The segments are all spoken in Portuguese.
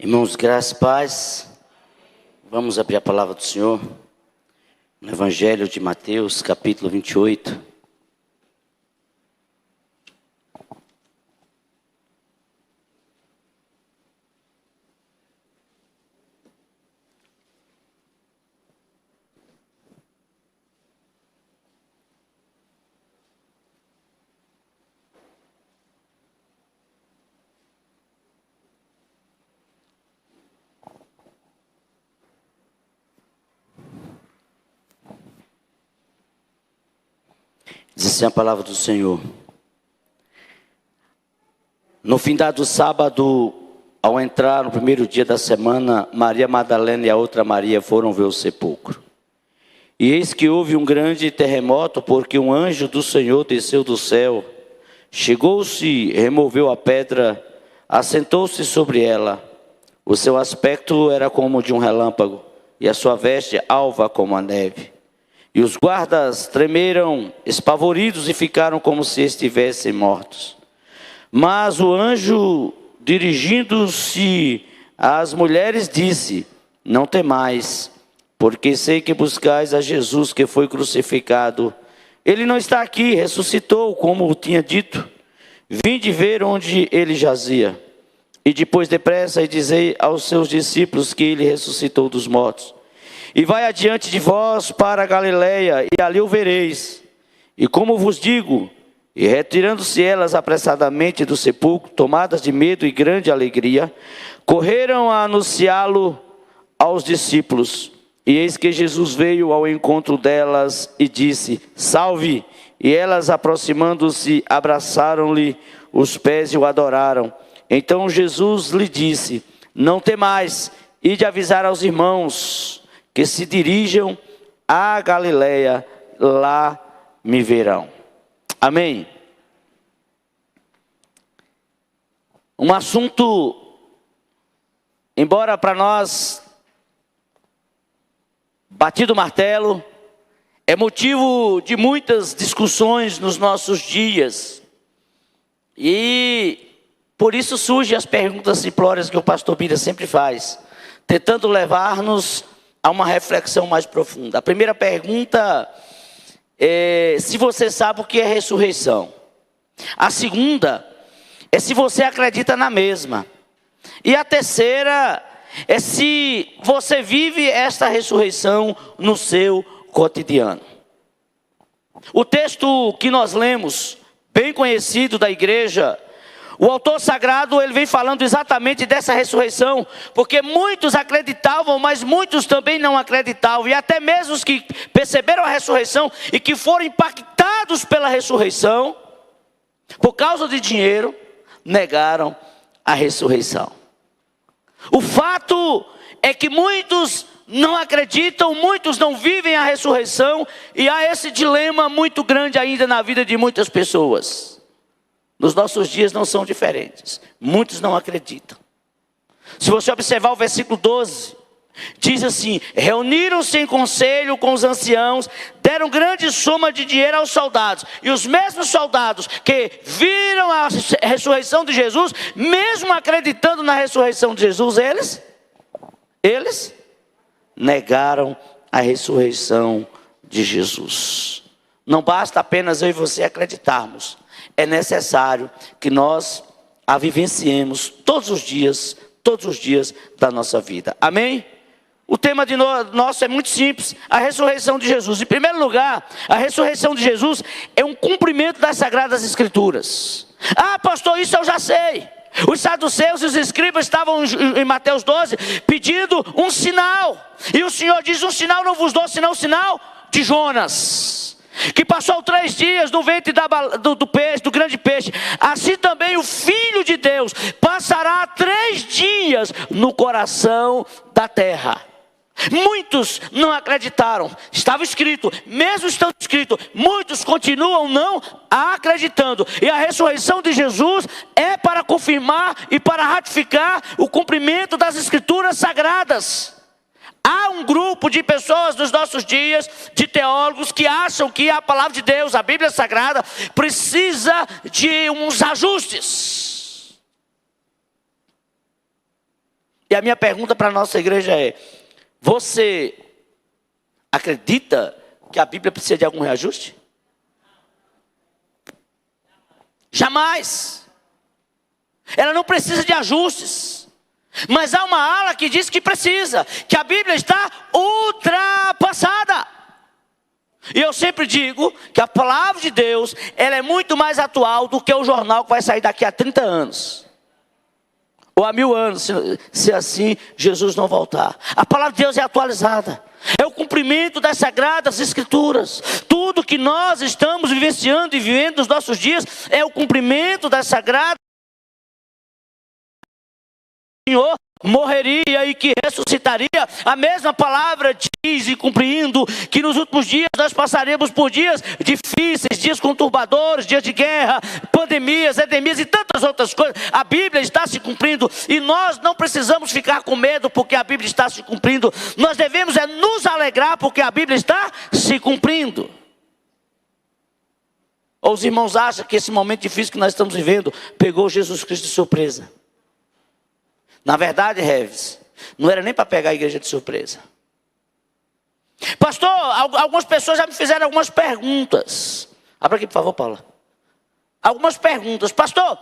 Irmãos, graças e paz. Vamos abrir a palavra do Senhor no Evangelho de Mateus, capítulo 28. Diz assim a palavra do Senhor. No findado sábado, ao entrar no primeiro dia da semana, Maria Madalena e a outra Maria foram ver o sepulcro. E eis que houve um grande terremoto, porque um anjo do Senhor desceu do céu, chegou-se, removeu a pedra, assentou-se sobre ela. O seu aspecto era como de um relâmpago, e a sua veste alva como a neve. E os guardas tremeram, espavoridos, e ficaram como se estivessem mortos. Mas o anjo, dirigindo-se às mulheres, disse: não temais, porque sei que buscais a Jesus que foi crucificado. Ele não está aqui, ressuscitou, como tinha dito. Vinde ver onde ele jazia. E depois depressa e dizei aos seus discípulos que ele ressuscitou dos mortos. E vai adiante de vós para a Galileia, e ali o vereis. E como vos digo, e retirando-se elas apressadamente do sepulcro, tomadas de medo e grande alegria, correram a anunciá-lo aos discípulos. E eis que Jesus veio ao encontro delas e disse: salve! E elas, aproximando-se, abraçaram-lhe os pés e o adoraram. Então Jesus lhe disse: não temais, ide avisar aos irmãos que se dirijam à Galileia, lá me verão. Amém. Um assunto, embora para nós batido o martelo, é motivo de muitas discussões nos nossos dias. E por isso surgem as perguntas simplórias que o pastor Bira sempre faz, tentando levar-nos a uma reflexão mais profunda. A primeira pergunta é se você sabe o que é ressurreição. A segunda é se você acredita na mesma. E a terceira é se você vive esta ressurreição no seu cotidiano. O texto que nós lemos, bem conhecido da igreja, o autor sagrado, ele vem falando exatamente dessa ressurreição, porque muitos acreditavam, mas muitos também não acreditavam, e até mesmo os que perceberam a ressurreição e que foram impactados pela ressurreição, por causa de dinheiro, negaram a ressurreição. O fato é que muitos não acreditam, muitos não vivem a ressurreição, e há esse dilema muito grande ainda na vida de muitas pessoas. Nos nossos dias não são diferentes. Muitos não acreditam. Se você observar o versículo 12, diz assim: reuniram-se em conselho com os anciãos, deram grande soma de dinheiro aos soldados. E os mesmos soldados que viram a ressurreição de Jesus, mesmo acreditando na ressurreição de Jesus, eles negaram a ressurreição de Jesus. Não basta apenas eu e você acreditarmos. É necessário que nós a vivenciemos todos os dias da nossa vida. Amém? O tema de nosso é muito simples: a ressurreição de Jesus. Em primeiro lugar, a ressurreição de Jesus é um cumprimento das Sagradas Escrituras. Ah, pastor, isso eu já sei. Os saduceus e os escribas estavam em Mateus 12 pedindo um sinal. E o Senhor diz: um sinal não vos dou, senão o sinal de Jonas, que passou 3 dias no ventre do peixe, do grande peixe. Assim também o Filho de Deus passará 3 dias no coração da terra. Muitos não acreditaram. Estava escrito, mesmo estando escrito, muitos continuam não acreditando. E a ressurreição de Jesus é para confirmar e para ratificar o cumprimento das Escrituras Sagradas. Há um grupo de pessoas nos nossos dias, de teólogos, que acham que a palavra de Deus, a Bíblia Sagrada, precisa de uns ajustes. E a minha pergunta para a nossa igreja é: você acredita que a Bíblia precisa de algum reajuste? Jamais. Ela não precisa de ajustes. Mas há uma ala que diz que precisa, que a Bíblia está ultrapassada. E eu sempre digo que a palavra de Deus, ela é muito mais atual do que o jornal que vai sair daqui a 30 anos. Ou há 1000 anos, se assim Jesus não voltar. A palavra de Deus é atualizada. É o cumprimento das sagradas escrituras. Tudo que nós estamos vivenciando e vivendo nos nossos dias é o cumprimento das sagradas. O Senhor morreria e que ressuscitaria. A mesma palavra diz, e cumprindo, que nos últimos dias nós passaremos por dias difíceis, dias conturbadores, dias de guerra, pandemias, epidemias e tantas outras coisas. A Bíblia está se cumprindo e nós não precisamos ficar com medo porque a Bíblia está se cumprindo. Nós devemos nos alegrar porque a Bíblia está se cumprindo. Ou os irmãos acham que esse momento difícil que nós estamos vivendo pegou Jesus Cristo de surpresa? Na verdade, Reves, não era nem para pegar a igreja de surpresa. Pastor, algumas pessoas já me fizeram algumas perguntas. Abra aqui, por favor, Paula. Algumas perguntas. Pastor,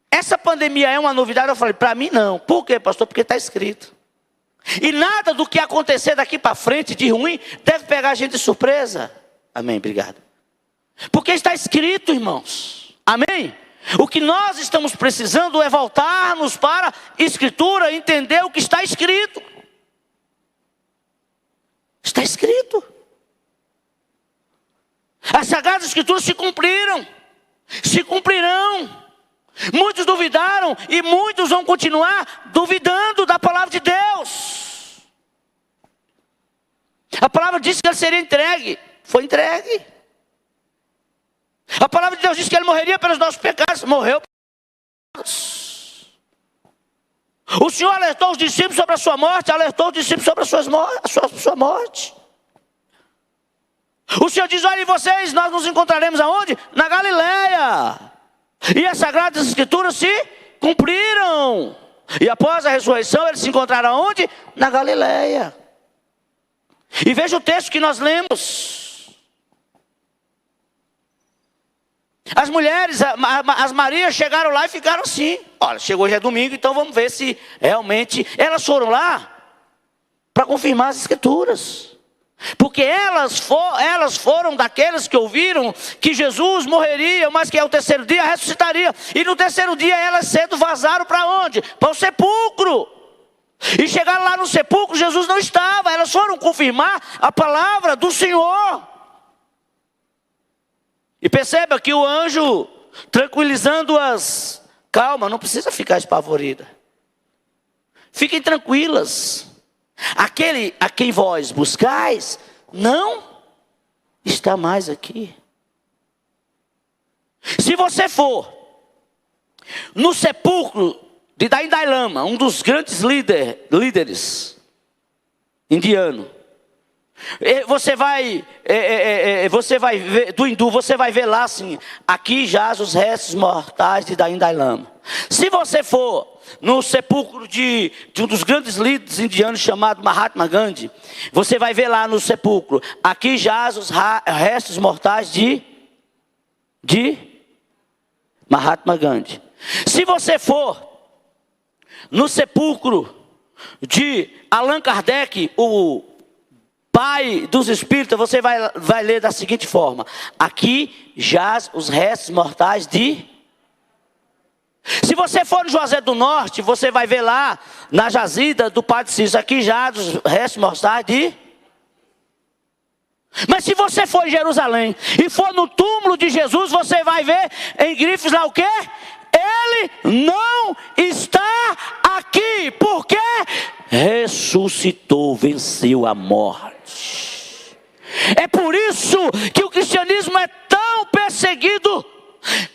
essa pandemia é uma novidade? Eu falei, para mim não. Por quê, pastor? Porque está escrito. E nada do que acontecer daqui para frente de ruim deve pegar a gente de surpresa. Amém, obrigado. Porque está escrito, irmãos. Amém? O que nós estamos precisando é voltarmos para a Escritura, entender o que está escrito. Está escrito. As Sagradas Escrituras se cumpriram, se cumprirão. Muitos duvidaram e muitos vão continuar duvidando da palavra de Deus. A palavra disse que ele seria entregue, foi entregue. A palavra de Deus diz que ele morreria pelos nossos pecados. Morreu pelos pecados. O Senhor alertou os discípulos sobre a sua morte. Alertou os discípulos sobre a sua morte. O Senhor diz, olha, e vocês, nós nos encontraremos aonde? Na Galileia. E as Sagradas Escrituras se cumpriram. E após a ressurreição, eles se encontraram aonde? Na Galileia. E veja o texto que nós lemos. As mulheres, as Marias chegaram lá e ficaram assim. Olha, chegou hoje é domingo, então vamos ver se realmente... Elas foram lá para confirmar as Escrituras. Porque elas foram daqueles que ouviram que Jesus morreria, mas que ao terceiro dia ressuscitaria. E no terceiro dia elas cedo vazaram para onde? Para o sepulcro. E chegaram lá no sepulcro, Jesus não estava. Elas foram confirmar a palavra do Senhor. E perceba que o anjo, tranquilizando-as, calma, não precisa ficar espavorida. Fiquem tranquilas. Aquele a quem vós buscais, não está mais aqui. Se você for no sepulcro de Dalai Lama, um dos grandes líderes indiano, você vai ver, do hindu, você vai ver lá assim, aqui jaz os restos mortais de Dalai Lama. Se você for no sepulcro de um dos grandes líderes indianos chamado Mahatma Gandhi, você vai ver lá no sepulcro, aqui jaz os restos mortais de Mahatma Gandhi. Se você for no sepulcro de Allan Kardec, o pai dos espíritas, você vai ler da seguinte forma: aqui jaz os restos mortais de... Se você for no Juazeiro do Norte, você vai ver lá na jazida do Padre Cícero, aqui jaz os restos mortais de... Mas se você for em Jerusalém e for no túmulo de Jesus, você vai ver em grifos lá o quê? Ele não está aqui. Por quê? Ressuscitou, venceu a morte. É por isso que o cristianismo é tão perseguido,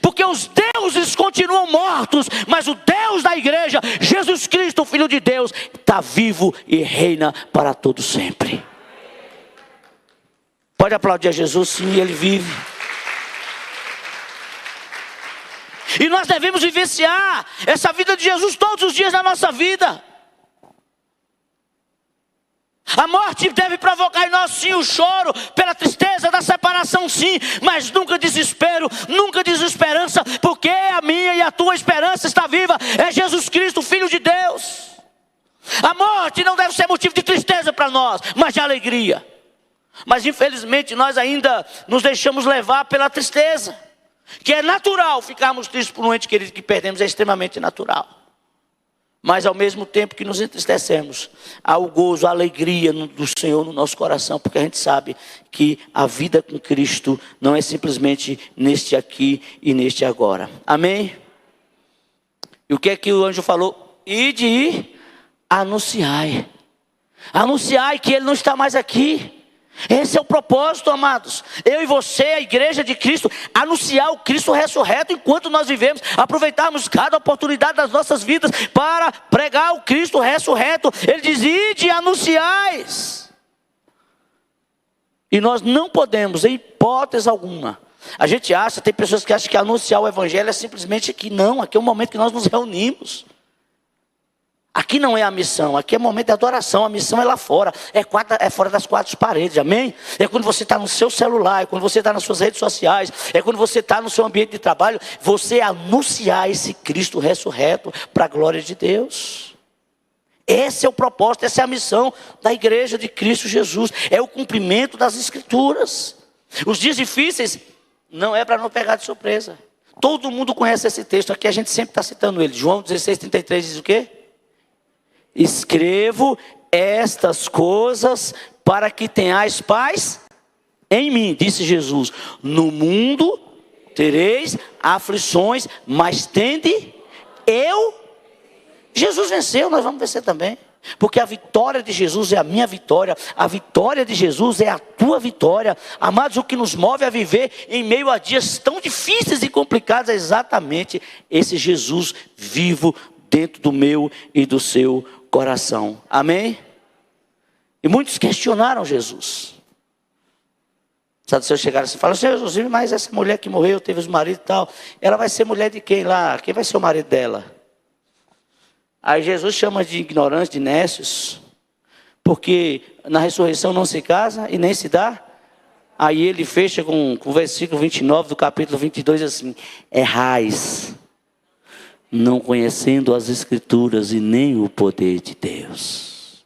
porque os deuses continuam mortos, mas o Deus da igreja, Jesus Cristo, o Filho de Deus, está vivo e reina para todo sempre. Pode aplaudir a Jesus, sim, ele vive. E nós devemos vivenciar essa vida de Jesus todos os dias da nossa vida. A morte deve provocar em nós sim o choro, pela tristeza da separação sim, mas nunca desespero, nunca desesperança, porque a minha e a tua esperança está viva, é Jesus Cristo, Filho de Deus. A morte não deve ser motivo de tristeza para nós, mas de alegria. Mas infelizmente nós ainda nos deixamos levar pela tristeza, que é natural ficarmos tristes por um ente querido que perdemos, é extremamente natural. Mas ao mesmo tempo que nos entristecemos, há o gozo, a alegria do Senhor no nosso coração, porque a gente sabe que a vida com Cristo não é simplesmente neste aqui e neste agora. Amém? E o que é que o anjo falou? Ide e anunciai. Anunciai que Ele não está mais aqui. Esse é o propósito, amados. Eu e você, a igreja de Cristo, anunciar o Cristo ressurreto enquanto nós vivemos, aproveitarmos cada oportunidade das nossas vidas para pregar o Cristo ressurreto. Ele diz: ide e anunciais. E nós não podemos, em hipótese alguma. A gente acha, tem pessoas que acham que anunciar o evangelho é simplesmente aqui. Não, aqui é o momento que nós nos reunimos. Aqui não é a missão, aqui é momento de adoração. A missão é lá fora, é fora das quatro paredes, amém? É quando você está no seu celular, é quando você está nas suas redes sociais, é quando você está no seu ambiente de trabalho, você anunciar esse Cristo ressurreto para a glória de Deus. Esse é o propósito, essa é a missão da igreja de Cristo Jesus, é o cumprimento das Escrituras. Os dias difíceis não é para não pegar de surpresa. Todo mundo conhece esse texto, aqui a gente sempre está citando ele. João 16:33 diz o quê? Escrevo estas coisas para que tenhais paz em mim, disse Jesus. No mundo tereis aflições, mas tende Jesus venceu, nós vamos vencer também. Porque a vitória de Jesus é a minha vitória, a vitória de Jesus é a tua vitória. Amados, o que nos move a viver em meio a dias tão difíceis e complicados é exatamente esse Jesus vivo dentro do meu e do seu coração. Amém? E muitos questionaram Jesus. Sabe, se eu chegar assim e falar: Senhor Jesus, mas essa mulher que morreu, teve os maridos e tal, ela vai ser mulher de quem lá? Quem vai ser o marido dela? Aí Jesus chama de ignorante, de nécios, porque na ressurreição não se casa e nem se dá. Aí ele fecha com o versículo 29 do capítulo 22 assim: errais, não conhecendo as Escrituras e nem o poder de Deus.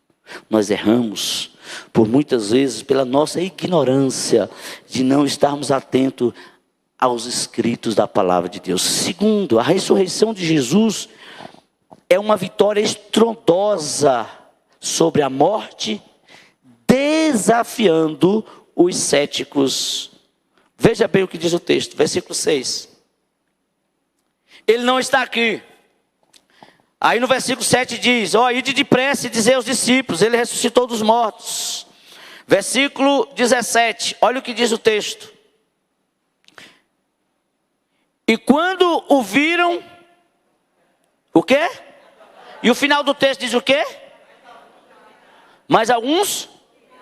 Nós erramos por muitas vezes pela nossa ignorância de não estarmos atentos aos escritos da palavra de Deus. Segundo, a ressurreição de Jesus é uma vitória estrondosa sobre a morte, desafiando os céticos. Veja bem o que diz o texto, versículo 6. Ele não está aqui. Aí no versículo 7 diz: ide depressa e dizei aos discípulos, ele ressuscitou dos mortos. Versículo 17, olha o que diz o texto. E quando o viram, o quê? E o final do texto diz o quê? Mas alguns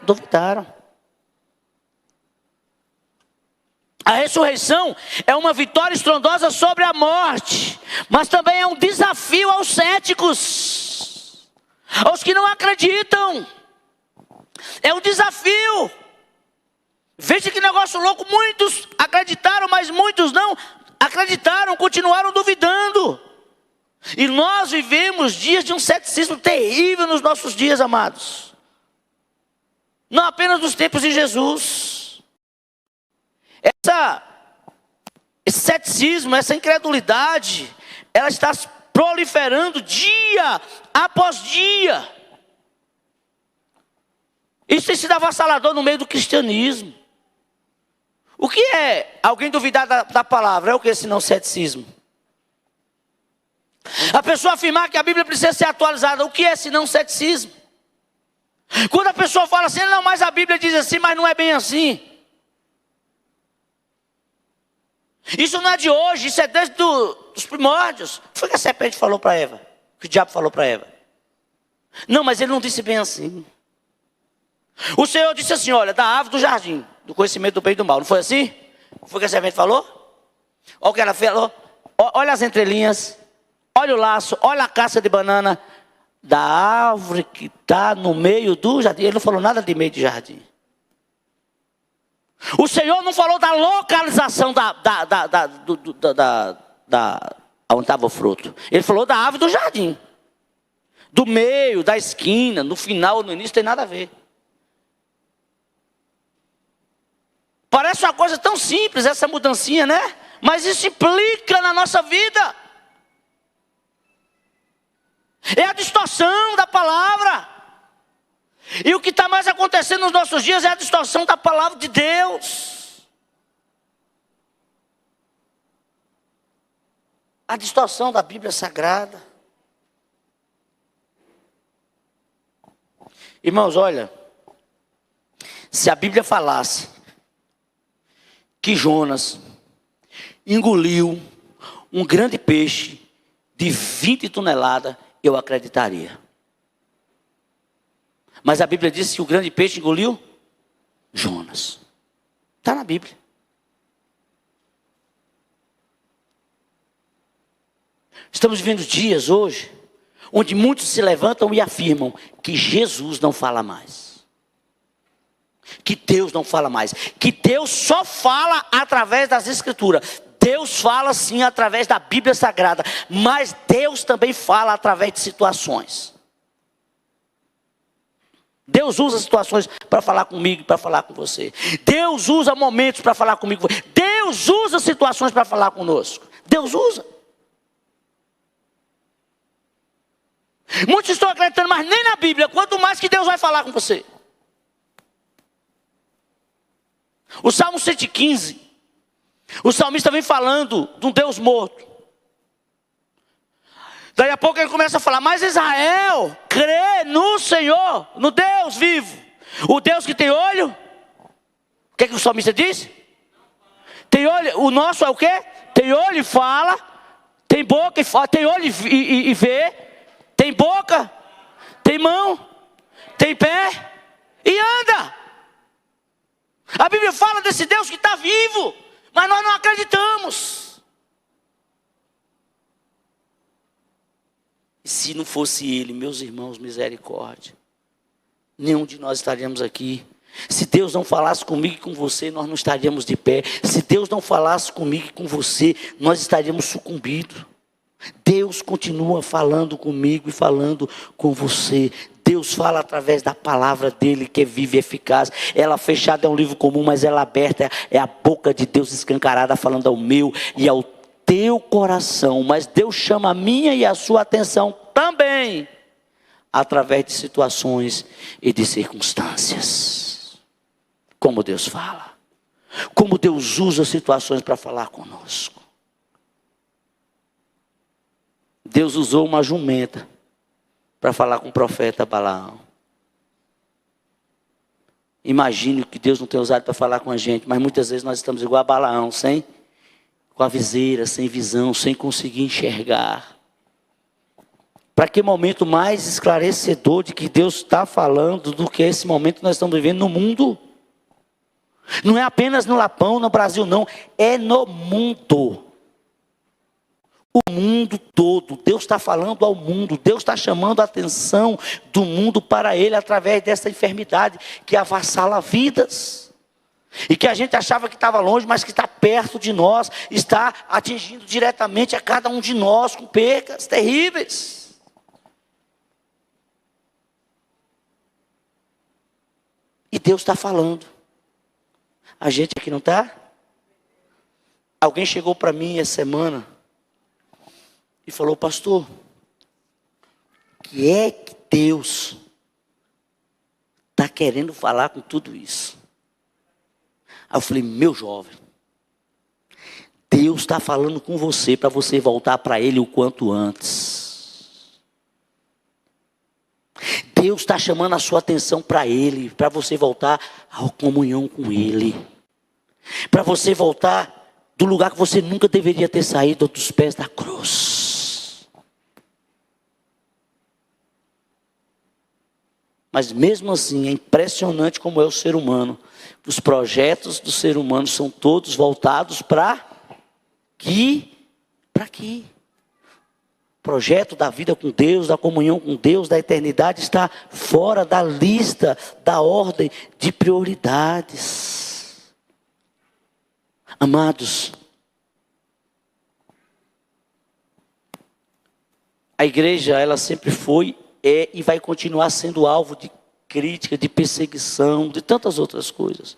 duvidaram. A ressurreição é uma vitória estrondosa sobre a morte, mas também é um desafio aos céticos, aos que não acreditam. É um desafio. Veja que negócio louco, muitos acreditaram, mas muitos não acreditaram, continuaram duvidando. E nós vivemos dias de um ceticismo terrível nos nossos dias, amados. Não apenas nos tempos de Jesus. Esse ceticismo, essa incredulidade, ela está proliferando dia após dia. Isso tem sido avassalador no meio do cristianismo. O que é alguém duvidar da palavra? É o que senão ceticismo? A pessoa afirmar que a Bíblia precisa ser atualizada, o que é senão ceticismo? Quando a pessoa fala assim: não, mas a Bíblia diz assim, mas não é bem assim. Isso não é de hoje, isso é desde os primórdios. O que foi que a serpente falou para Eva? O que o diabo falou para Eva? Não, mas ele não disse bem assim. O Senhor disse assim: olha, da árvore do jardim, do conhecimento do bem e do mal. Não foi assim? O que foi que a serpente falou? Olha o que ela falou. Olha as entrelinhas, olha o laço, olha a casca de banana da árvore que está no meio do jardim. Ele não falou nada de meio de jardim. O Senhor não falou da localização onde estava o fruto. Ele falou da árvore do jardim. Do meio, da esquina, no final, no início, tem nada a ver. Parece uma coisa tão simples essa mudancinha, né? Mas isso implica na nossa vida. É a distorção da palavra. E o que está mais acontecendo nos nossos dias é a distorção da palavra de Deus. A distorção da Bíblia Sagrada. Irmãos, olha, se a Bíblia falasse que Jonas engoliu um grande peixe de 20 toneladas, eu acreditaria. Mas a Bíblia diz que o grande peixe engoliu Jonas. Está na Bíblia. Estamos vivendo dias hoje onde muitos se levantam e afirmam que Jesus não fala mais. Que Deus não fala mais. Que Deus só fala através das Escrituras. Deus fala sim através da Bíblia Sagrada. Mas Deus também fala através de situações. Deus usa situações para falar comigo e para falar com você. Deus usa momentos para falar comigo. Deus usa situações para falar conosco. Deus usa. Muitos estão acreditando, mas nem na Bíblia. Quanto mais que Deus vai falar com você. O Salmo 115. O salmista vem falando de um Deus morto. Daí a pouco ele começa a falar, mas Israel crê no Senhor, no Deus vivo. O Deus que tem olho. O que o salmista diz? Tem olho, o nosso é o quê? Tem olho e fala. Tem boca e fala, tem olho e vê. Tem boca, tem mão, tem pé e anda. A Bíblia fala desse Deus que está vivo, mas nós não acreditamos. E se não fosse Ele, meus irmãos, misericórdia, nenhum de nós estaríamos aqui. Se Deus não falasse comigo e com você, nós não estaríamos de pé. Se Deus não falasse comigo e com você, nós estaríamos sucumbidos. Deus continua falando comigo e falando com você. Deus fala através da palavra dele, que é viva e eficaz. Ela fechada é um livro comum, mas ela aberta é a boca de Deus escancarada, falando ao meu e ao teu coração. Mas Deus chama a minha e a sua atenção também, através de situações e de circunstâncias. Como Deus fala. Como Deus usa situações para falar conosco. Deus usou uma jumenta para falar com o profeta Balaão. Imagine que Deus não tem usado para falar com a gente, mas muitas vezes nós estamos igual a Balaão, com a viseira, sem visão, sem conseguir enxergar. Para que momento mais esclarecedor de que Deus está falando do que esse momento que nós estamos vivendo no mundo? Não é apenas no Lapão, no Brasil não, é no mundo. O mundo todo, Deus está falando ao mundo, Deus está chamando a atenção do mundo para Ele através dessa enfermidade que avassala vidas. E que a gente achava que estava longe, mas que está perto de nós, está atingindo diretamente a cada um de nós com percas terríveis. E Deus está falando. A gente aqui não está? Alguém chegou para mim essa semana e falou, pastor, que é que Deus está querendo falar com tudo isso? Aí eu falei, meu jovem, Deus está falando com você para você voltar para Ele o quanto antes. Deus está chamando a sua atenção para Ele, para você voltar à comunhão com Ele. Para você voltar do lugar que você nunca deveria ter saído, dos pés da cruz. Mas mesmo assim, é impressionante como é o ser humano. Os projetos do ser humano são todos voltados para que para aqui. O projeto da vida com Deus, da comunhão com Deus, da eternidade está fora da lista, da ordem de prioridades. Amados, a igreja, ela sempre foi, é e vai continuar sendo alvo de crítica, de perseguição, de tantas outras coisas.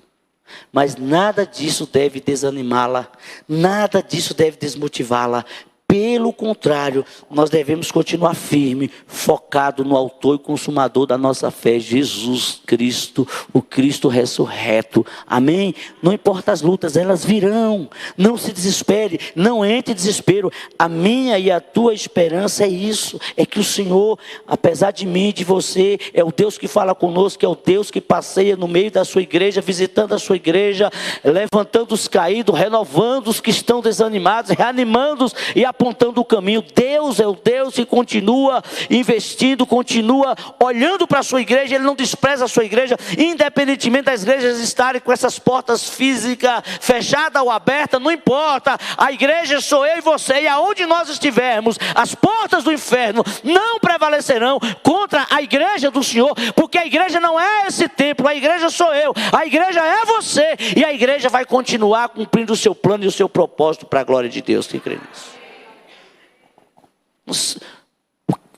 Mas nada disso deve desanimá-la, nada disso deve desmotivá-la. Pelo contrário, nós devemos continuar firme, focado no autor e consumador da nossa fé, Jesus Cristo, o Cristo ressurreto. Amém? Não importa as lutas, elas virão. Não se desespere, não entre em desespero. A minha e a tua esperança é isso, é que o Senhor, apesar de mim e de você, é o Deus que fala conosco, é o Deus que passeia no meio da sua igreja, visitando a sua igreja, levantando os caídos, renovando os que estão desanimados, reanimando-os e apontando o caminho. Deus é o Deus que continua investindo, continua olhando para a sua igreja. Ele não despreza a sua igreja, independentemente das igrejas estarem com essas portas físicas fechadas ou abertas, não importa. A igreja sou eu e você, e aonde nós estivermos, as portas do inferno não prevalecerão contra a igreja do Senhor, porque a igreja não é esse templo, a igreja sou eu, a igreja é você, e a igreja vai continuar cumprindo o seu plano e o seu propósito para a glória de Deus. Quem crê nisso?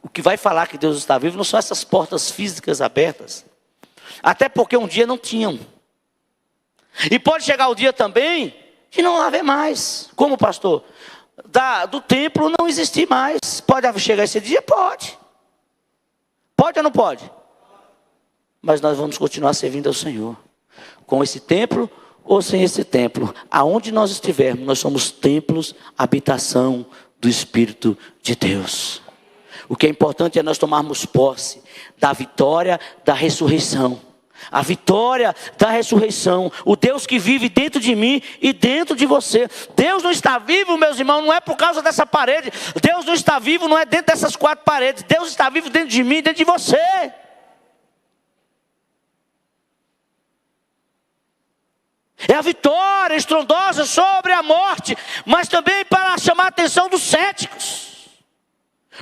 O que vai falar que Deus está vivo não são essas portas físicas abertas, até porque um dia não tinham, e pode chegar o dia também de não haver mais. Como, pastor? Do templo não existir mais. Pode chegar esse dia? Pode ou não pode? Mas nós vamos continuar servindo ao Senhor, com esse templo ou sem esse templo. Aonde nós estivermos, nós somos templos, habitação do Espírito de Deus. O que é importante é nós tomarmos posse da vitória da ressurreição. A vitória da ressurreição. O Deus que vive dentro de mim e dentro de você. Deus não está vivo, meus irmãos, não é por causa dessa parede. Deus não está vivo, não é dentro dessas 4 paredes. Deus está vivo dentro de mim e dentro de você. É a vitória estrondosa sobre a morte, mas também para chamar a atenção dos céticos,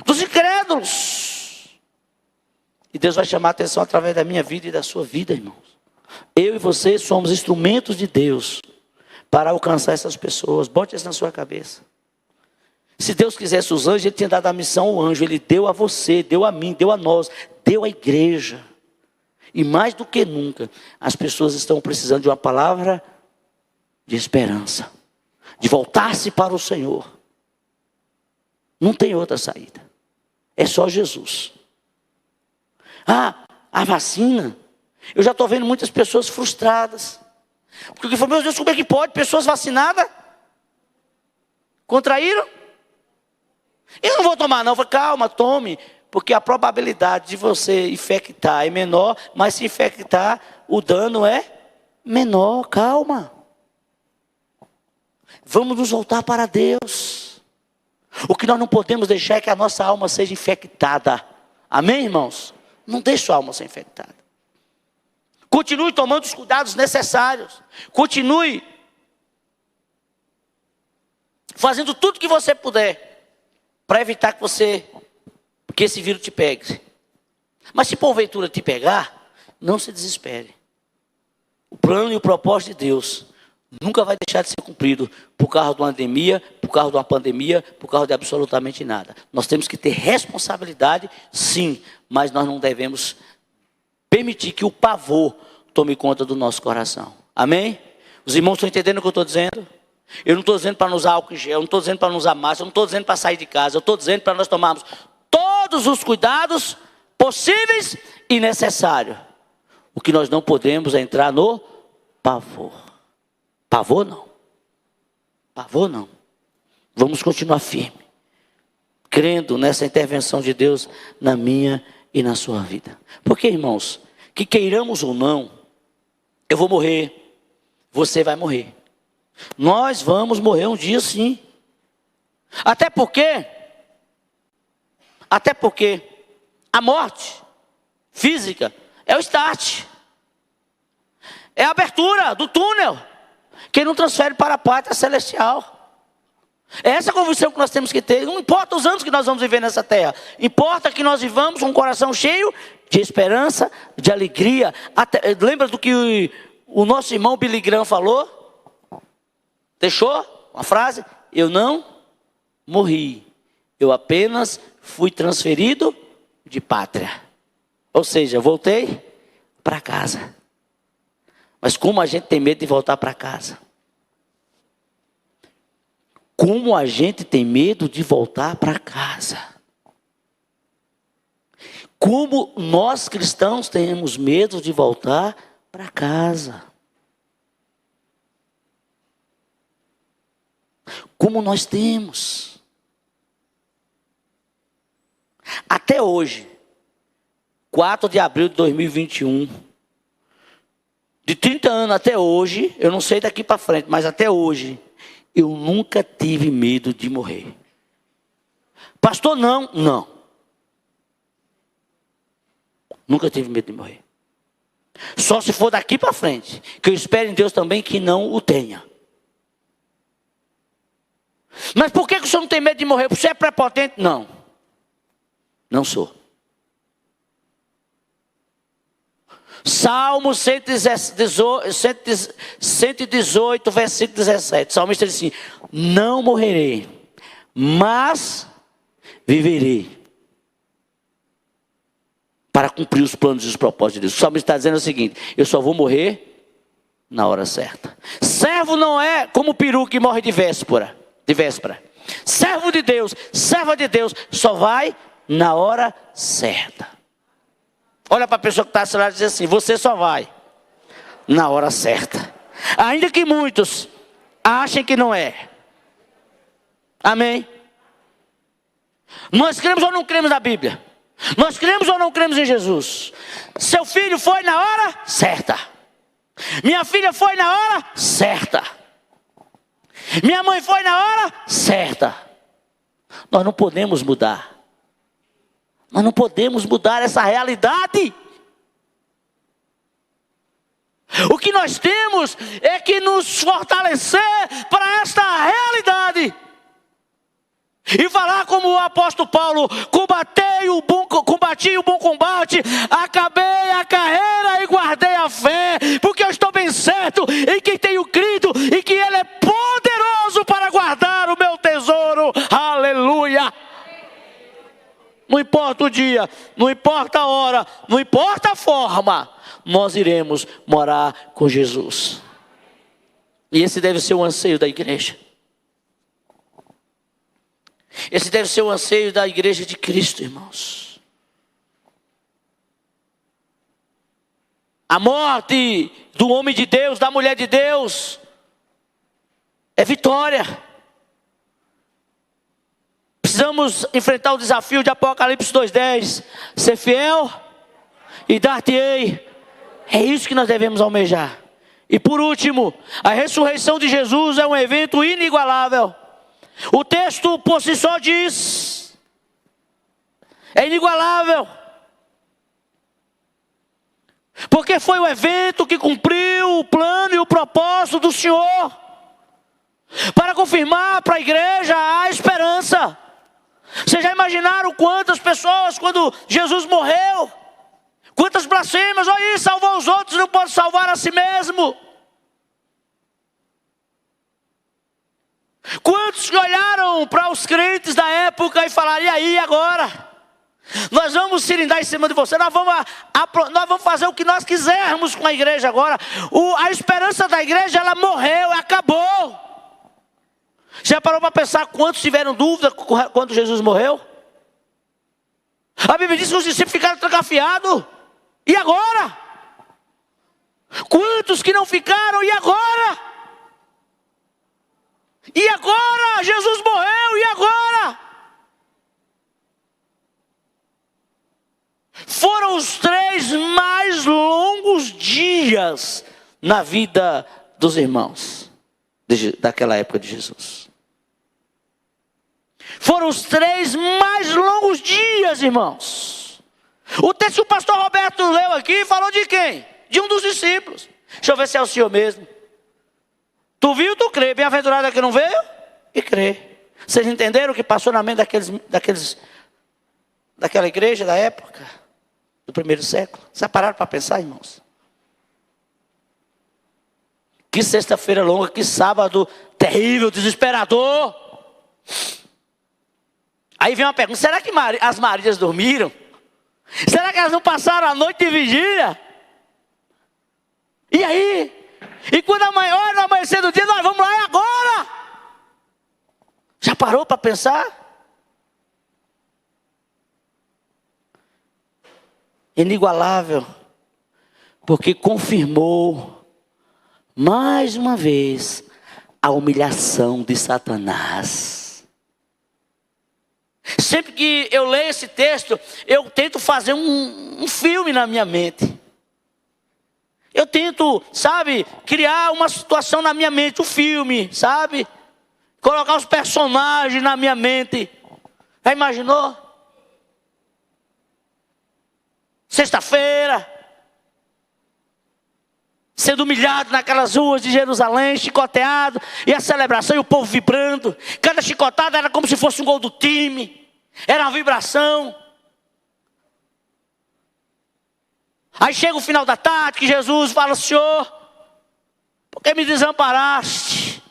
dos incrédulos. E Deus vai chamar a atenção através da minha vida e da sua vida, irmãos. Eu e você somos instrumentos de Deus para alcançar essas pessoas. Bote isso na sua cabeça. Se Deus quisesse os anjos, Ele tinha dado a missão ao anjo. Ele deu a você, deu a mim, deu a nós, deu à igreja. E mais do que nunca, as pessoas estão precisando de uma palavra de esperança, de voltar-se para o Senhor. Não tem outra saída, é só Jesus. A vacina, eu já estou vendo muitas pessoas frustradas, porque eu falo, meu Deus, como é que pode? Pessoas vacinadas contraíram? Eu não vou tomar não. Eu falo, calma, tome. Porque a probabilidade de você infectar é menor, mas se infectar, o dano é menor. Calma. Vamos nos voltar para Deus. O que nós não podemos deixar é que a nossa alma seja infectada. Amém, irmãos? Não deixe sua alma ser infectada. Continue tomando os cuidados necessários. Continue fazendo tudo que você puder para evitar que esse vírus te pegue. Mas se porventura te pegar, não se desespere. O plano e o propósito de Deus nunca vai deixar de ser cumprido por causa de uma endemia, por causa de uma pandemia, por causa de absolutamente nada. Nós temos que ter responsabilidade, sim, mas nós não devemos permitir que o pavor tome conta do nosso coração. Amém? Os irmãos estão entendendo o que eu estou dizendo? Eu não estou dizendo para não usar álcool em gel, eu não estou dizendo para não usar máscara, eu não estou dizendo para sair de casa, eu estou dizendo para nós tomarmos todos os cuidados possíveis e necessários. O que nós não podemos é entrar no pavor. Pavor não. Pavor não. Vamos continuar firme, crendo nessa intervenção de Deus na minha e na sua vida. Porque, irmãos, que queiramos ou não, eu vou morrer, você vai morrer. Nós vamos morrer um dia sim. Até porque a morte física é o start. É a abertura do túnel que não transfere para a pátria celestial. É essa convicção que nós temos que ter. Não importa os anos que nós vamos viver nessa terra. Importa que nós vivamos com um coração cheio de esperança, de alegria. Lembra do que o nosso irmão Billy Graham falou? Deixou uma frase? Eu não morri. Eu apenas fui transferido de pátria. Ou seja, voltei para casa. Mas como a gente tem medo de voltar para casa? Como a gente tem medo de voltar para casa? Como nós cristãos temos medo de voltar para casa? Como nós temos? Até hoje, 4 de abril de 2021, de 30 anos até hoje, eu não sei daqui para frente, mas até hoje, eu nunca tive medo de morrer. Pastor, não. Nunca tive medo de morrer. Só se for daqui para frente, que eu espero em Deus também que não o tenha. Mas por que o senhor não tem medo de morrer? Você é prepotente? Não. Não sou. Salmo 118, versículo 17. O salmista diz assim: não morrerei, mas viverei para cumprir os planos e os propósitos de Deus. O salmista está dizendo o seguinte: eu só vou morrer na hora certa. Servo não é como o peru que morre de véspera. Servo de Deus, serva de Deus, só vai na hora certa. Olha para a pessoa que está ao seu lado e diz assim: você só vai na hora certa. Ainda que muitos achem que não é. Amém? Nós cremos ou não cremos na Bíblia? Nós cremos ou não cremos em Jesus? Seu filho foi na hora certa. Minha filha foi na hora certa. Minha mãe foi na hora certa. Nós não podemos mudar. Nós não podemos mudar essa realidade. O que nós temos é que nos fortalecer para esta realidade. E falar como o apóstolo Paulo: combati o bom combate, acabei a carreira e guardei a fé, porque eu estou bem certo em quem tenho crido e que Ele é poderoso para guardar o meu tesouro. Aleluia! Não importa o dia, não importa a hora, não importa a forma, nós iremos morar com Jesus. E esse deve ser o anseio da igreja. Esse deve ser o anseio da igreja de Cristo, irmãos. A morte do homem de Deus, da mulher de Deus, é vitória. Precisamos enfrentar o desafio de Apocalipse 2:10. Ser fiel e dar-te-ei. É isso que nós devemos almejar. E por último, a ressurreição de Jesus é um evento inigualável. O texto por si só diz: é inigualável. Porque foi o evento que cumpriu o plano e o propósito do Senhor. Para confirmar para a igreja a esperança. Vocês já imaginaram quantas pessoas, quando Jesus morreu, quantas blasfêmias: olha aí, salvou os outros, não pode salvar a si mesmo. Quantos que olharam para os crentes da época e falaram: e aí, agora? Nós vamos cirindar em cima de você, nós vamos fazer o que nós quisermos com a igreja agora. A esperança da igreja, ela morreu, acabou. Já parou para pensar quantos tiveram dúvida quando Jesus morreu? A Bíblia diz que os discípulos ficaram trancafiados. E agora? Quantos que não ficaram? E agora? E agora? Jesus morreu, e agora? Foram os 3 mais longos dias na vida dos irmãos daquela época de Jesus. Foram os 3 mais longos dias, irmãos. O texto que o pastor Roberto leu aqui falou de quem? De um dos discípulos. Deixa eu ver se é o senhor mesmo. Tu viu, tu crê. Bem-aventurado é que não veio e crê. Vocês entenderam o que passou na mente daquela igreja da época, do primeiro século? Vocês pararam para pensar, irmãos? Que sexta-feira longa, que sábado terrível, desesperador. Aí vem uma pergunta: será que as Marias dormiram? Será que elas não passaram a noite de vigília? E aí? E quando hora do amanhecer do dia, nós vamos lá e agora? Já parou para pensar? Inigualável, porque confirmou mais uma vez a humilhação de Satanás. Sempre que eu leio esse texto, eu tento fazer um filme na minha mente. Eu tento, sabe, criar uma situação na minha mente, um filme, sabe? Colocar os personagens na minha mente. Já imaginou? Sexta-feira, sendo humilhado naquelas ruas de Jerusalém, chicoteado, e a celebração, e o povo vibrando. Cada chicotada era como se fosse um gol do time, era uma vibração. Aí chega o final da tarde, que Jesus fala: Senhor, por que me desamparaste?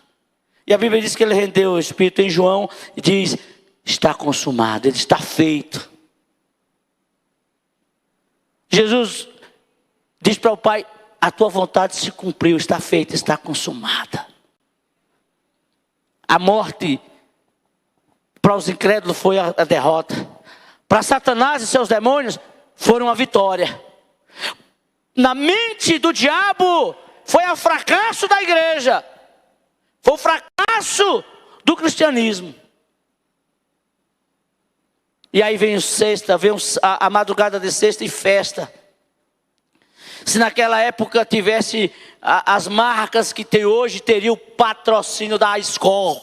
E a Bíblia diz que ele rendeu o Espírito em João, e diz: está consumado, ele está feito. Jesus diz para o Pai: a tua vontade se cumpriu, está feita, está consumada. A morte para os incrédulos foi a derrota. Para Satanás e seus demônios foram a vitória. Na mente do diabo foi o fracasso da igreja. Foi o fracasso do cristianismo. E aí vem a madrugada de sexta e festa. Se naquela época tivesse as marcas que tem hoje, teria o patrocínio da Skol,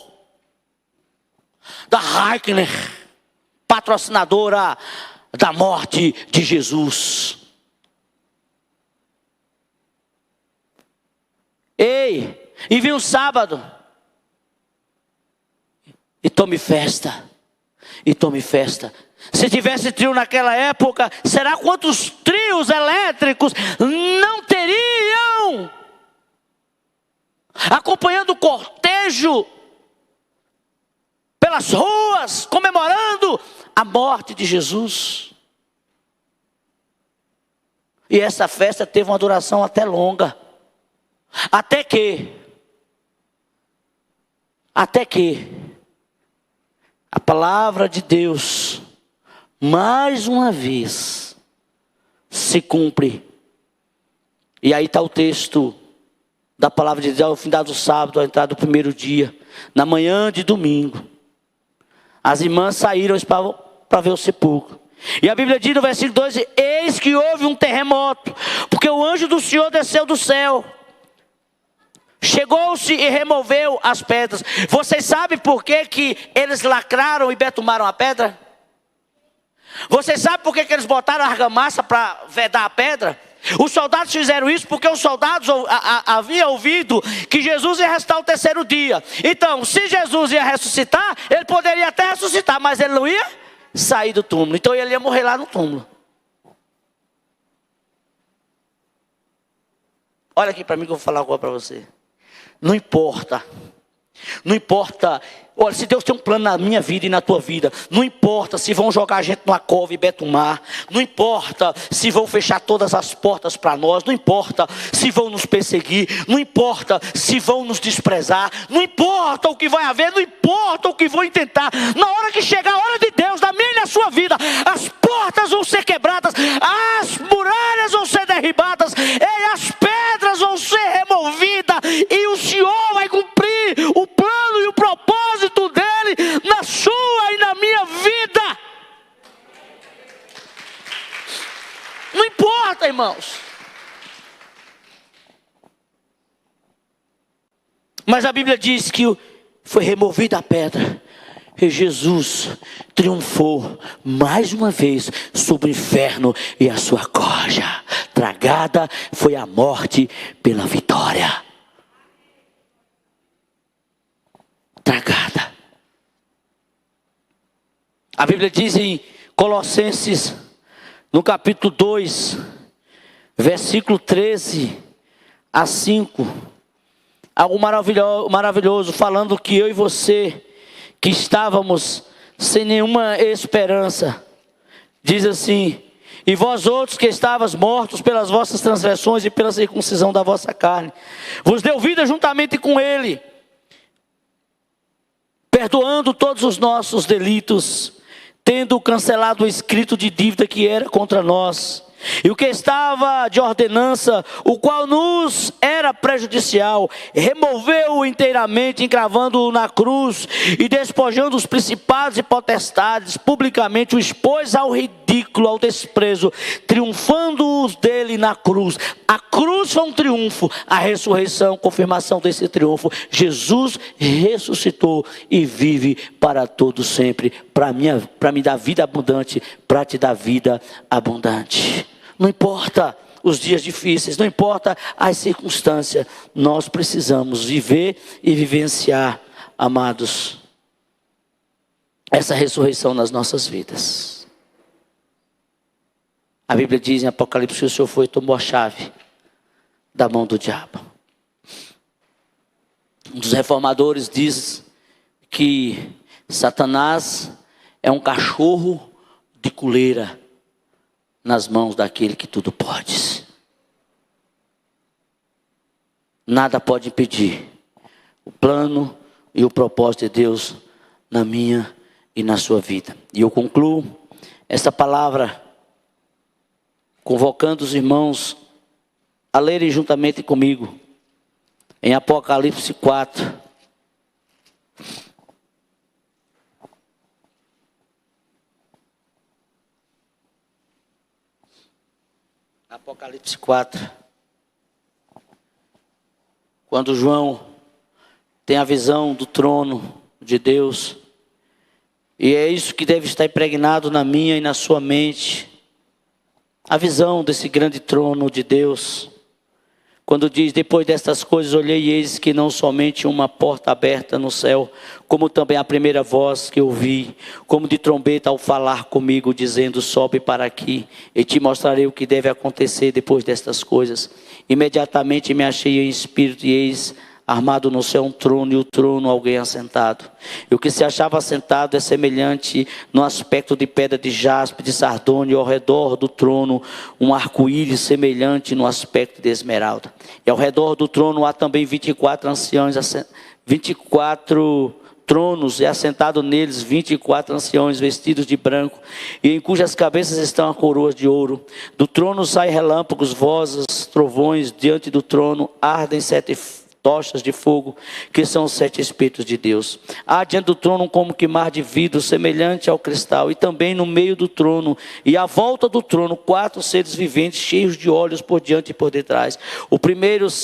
da Heinekenner, patrocinadora da morte de Jesus. Ei, e vem um sábado, e tome festa, e tome festa. Se tivesse trio naquela época, será quantos trios elétricos não teriam? Acompanhando o cortejo pelas ruas, comemorando a morte de Jesus. E essa festa teve uma duração até longa. Até que a palavra de Deus mais uma vez se cumpre. E aí está o texto da palavra de Deus: ao fim do sábado, ao entrar do primeiro dia, na manhã de domingo, as irmãs saíram para ver o sepulcro. E a Bíblia diz no versículo 2: eis que houve um terremoto, porque o anjo do Senhor desceu do céu, chegou-se e removeu as pedras. Vocês sabem por que eles lacraram e betumaram a pedra? Vocês sabem por que eles botaram argamassa para vedar a pedra? Os soldados fizeram isso porque os soldados haviam ouvido que Jesus ia ressuscitar o terceiro dia. Então, se Jesus ia ressuscitar, ele poderia até ressuscitar, mas ele não ia sair do túmulo. Então ele ia morrer lá no túmulo. Olha aqui para mim que eu vou falar agora para você. Não importa. Não importa. Olha, se Deus tem um plano na minha vida e na tua vida, não importa se vão jogar a gente numa cova e betumar, não importa se vão fechar todas as portas para nós, não importa se vão nos perseguir, não importa se vão nos desprezar, não importa o que vai haver, não importa o que vão intentar. Na hora que chegar a hora de Deus, na minha e na sua vida, as portas vão ser quebradas, as muralhas vão ser derribadas, e as pedras vão ser removidas, e o Senhor vai cumprir o plano e o propósito dele na sua e na minha vida. Não importa, irmãos. Mas a Bíblia diz que foi removida a pedra e Jesus triunfou mais uma vez sobre o inferno e a sua corja. Tragada foi a morte pela vitória. Tragada. A Bíblia diz em Colossenses, no capítulo 2, versículo 13 a 5, algo maravilhoso, falando que eu e você, que estávamos sem nenhuma esperança, diz assim: e vós outros que estavas mortos pelas vossas transgressões e pela circuncisão da vossa carne, vos deu vida juntamente com ele, perdoando todos os nossos delitos, tendo cancelado o escrito de dívida que era contra nós, e o que estava de ordenança, o qual nos era prejudicial, removeu-o inteiramente, encravando-o na cruz, e despojando os principados e potestades, publicamente o expôs ao ridículo, ao desprezo, triunfando-os dele na cruz. A cruz foi um triunfo, a ressurreição, confirmação desse triunfo. Jesus ressuscitou e vive para todo sempre, para me dar vida abundante, para te dar vida abundante. Não importa os dias difíceis, não importa as circunstâncias, nós precisamos viver e vivenciar, amados, essa ressurreição nas nossas vidas. A Bíblia diz em Apocalipse que o Senhor foi e tomou a chave da mão do diabo. Um dos reformadores diz que Satanás é um cachorro de coleira nas mãos daquele que tudo pode. Nada pode impedir o plano e o propósito de Deus na minha e na sua vida. E eu concluo essa palavra convocando os irmãos a lerem juntamente comigo em Apocalipse 4. Apocalipse 4. Quando João tem a visão do trono de Deus, e é isso que deve estar impregnado na minha e na sua mente, a visão desse grande trono de Deus. Quando diz: depois destas coisas olhei e eis que não somente uma porta aberta no céu, como também a primeira voz que ouvi, como de trombeta ao falar comigo, dizendo: sobe para aqui, e te mostrarei o que deve acontecer depois destas coisas. Imediatamente me achei em espírito, e eis armado no céu um trono, e o trono alguém assentado. E o que se achava assentado é semelhante no aspecto de pedra de jaspe, de sardônio, e ao redor do trono um arco-íris semelhante no aspecto de esmeralda. E ao redor do trono há também 24 anciãos, 24 tronos, e assentado neles 24 anciãos vestidos de branco, e em cujas cabeças estão as coroas de ouro. Do trono saem relâmpagos, vozes, trovões. Diante do trono ardem 7 tochas de fogo, que são os 7 Espíritos de Deus. Há diante do trono como que mar de vidro, semelhante ao cristal, e também no meio do trono, e à volta do trono, 4 seres viventes, cheios de olhos por diante e por detrás. O primeiro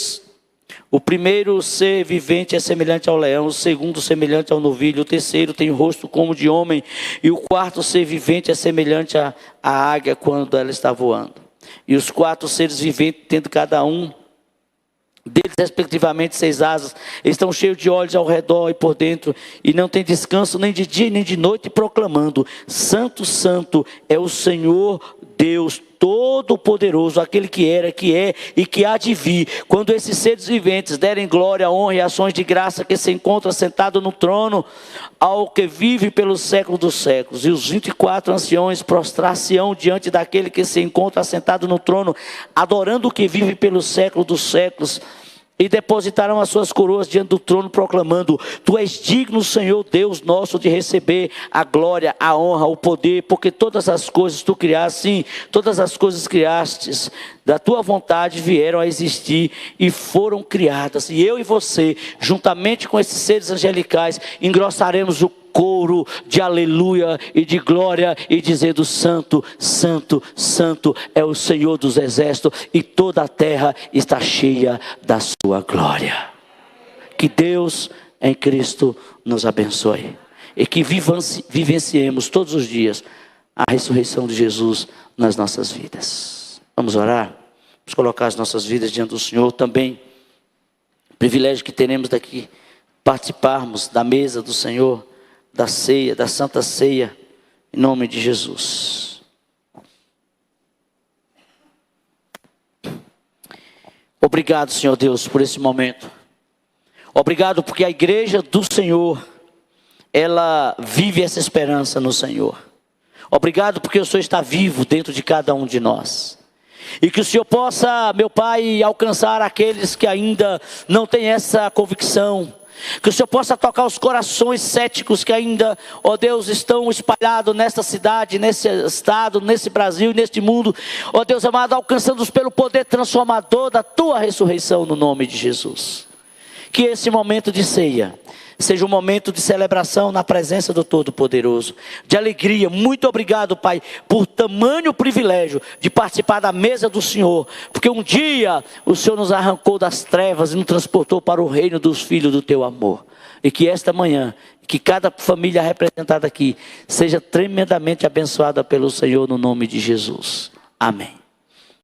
ser vivente é semelhante ao leão, o segundo semelhante ao novilho, o terceiro tem rosto como de homem, e o quarto ser vivente é semelhante à águia quando ela está voando. E os 4 seres viventes, tendo cada um deles respectivamente 6 asas, estão cheios de olhos ao redor e por dentro, e não tem descanso nem de dia nem de noite, proclamando: santo, santo é o Senhor Deus Todo-Poderoso, aquele que era, que é e que há de vir. Quando esses seres viventes derem glória, honra e ações de graça, que se encontra sentado no trono, ao que vive pelos séculos dos séculos, e os 24 anciões prostrar-se-ão diante daquele que se encontra sentado no trono, adorando o que vive pelos séculos dos séculos, e depositarão as suas coroas diante do trono, proclamando: tu és digno, Senhor Deus nosso, de receber a glória, a honra, o poder, porque todas as coisas tu criaste, sim, todas as coisas criastes, da tua vontade vieram a existir e foram criadas. E eu e você, juntamente com esses seres angelicais, engrossaremos o coro de aleluia e de glória, e dizendo: santo, santo, santo é o Senhor dos exércitos, e toda a terra está cheia da sua glória. Que Deus em Cristo nos abençoe, e que vivenciemos todos os dias a ressurreição de Jesus nas nossas vidas. Vamos orar? Vamos colocar as nossas vidas diante do Senhor. Também o privilégio que teremos daqui, participarmos da mesa do Senhor, da ceia, da Santa Ceia, Em nome de Jesus. Obrigado, Senhor Deus, por esse momento. Obrigado porque a igreja do Senhor, ela vive essa esperança no Senhor. Obrigado porque o Senhor está vivo dentro de cada um de nós. E que o Senhor possa, meu Pai, alcançar aqueles que ainda não têm essa convicção. Que o Senhor possa tocar os corações céticos que ainda, ó Deus, estão espalhados nesta cidade, nesse estado, nesse Brasil, neste mundo. Ó Deus amado, alcançando-os pelo poder transformador da Tua ressurreição no nome de Jesus. Que esse momento de ceia seja um momento de celebração na presença do Todo-Poderoso, de alegria. Muito obrigado, Pai, por tamanho privilégio de participar da mesa do Senhor, porque um dia o Senhor nos arrancou das trevas e nos transportou para o reino dos filhos do Teu amor. E que esta manhã, que cada família representada aqui, seja tremendamente abençoada pelo Senhor no nome de Jesus. Amém.